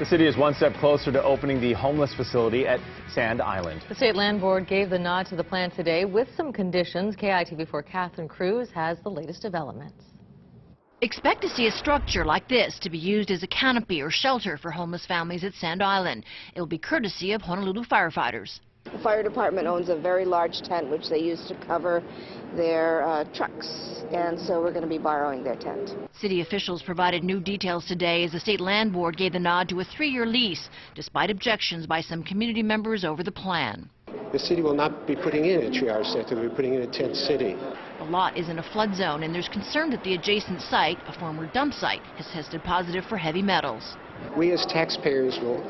The city is one step closer to opening the homeless facility at Sand Island. The State Land Board gave the nod to the plan today with some conditions. KITV4 Catherine Cruz has the latest developments. Expect to see a structure like this to be used as a canopy or shelter for homeless families at Sand Island. It will be courtesy of Honolulu firefighters. The fire department owns a very large tent which they use to cover their trucks, and so we're going to be borrowing their tent. City officials provided new details today as the State Land Board gave the nod to a 3-year lease, despite objections by some community members over the plan. The city will not be putting in a triage center, we're putting in a tent city. The lot is in a flood zone, and there's concern that the adjacent site, a former dump site, has tested positive for heavy metals. We as taxpayers will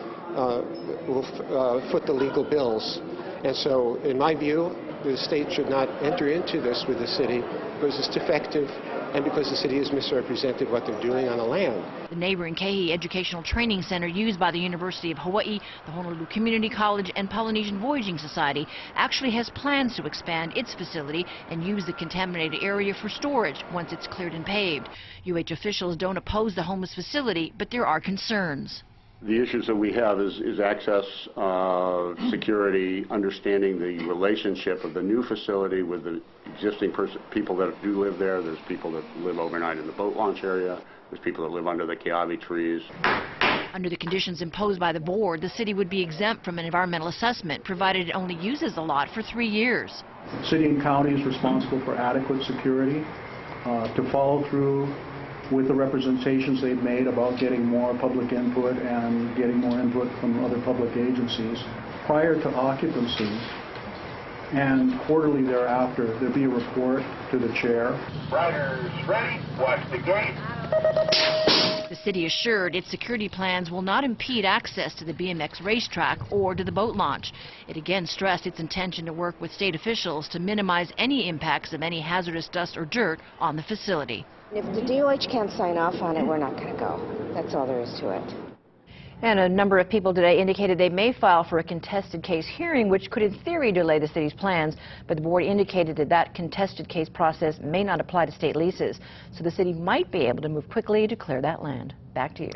foot the legal bills, and so in my view the state should not enter into this with the city because it's defective and because the city has misrepresented what they're doing on the land. The neighboring Kehi Educational Training Center, used by the University of Hawaii, the Honolulu Community College, and Polynesian Voyaging Society, actually has plans to expand its facility and use the contaminated area for storage once it's cleared and paved. UH officials don't oppose the homeless facility, but there are concerns. The issues that we have is access, security, understanding the relationship of the new facility with the existing people that do live there. There's people that live overnight in the boat launch area. There's people that live under the kiawe trees. Under the conditions imposed by the board, the city would be exempt from an environmental assessment, provided it only uses the lot for 3 years. City and county is responsible for adequate security, to follow through with the representations they've made about getting more public input and getting more input from other public agencies prior to occupancy, and quarterly thereafter there'll be a report to the chair. Riders ready, watch the gate. The city assured its security plans will not impede access to the BMX racetrack or to the boat launch. It again stressed its intention to work with state officials to minimize any impacts of any hazardous dust or dirt on the facility. If the DOH can't sign off on it, we're not going to go. That's all there is to it. And a number of people today indicated they may file for a contested case hearing, which could in theory delay the city's plans. But the board indicated that that contested case process may not apply to state leases. So the city might be able to move quickly to clear that land. Back to you.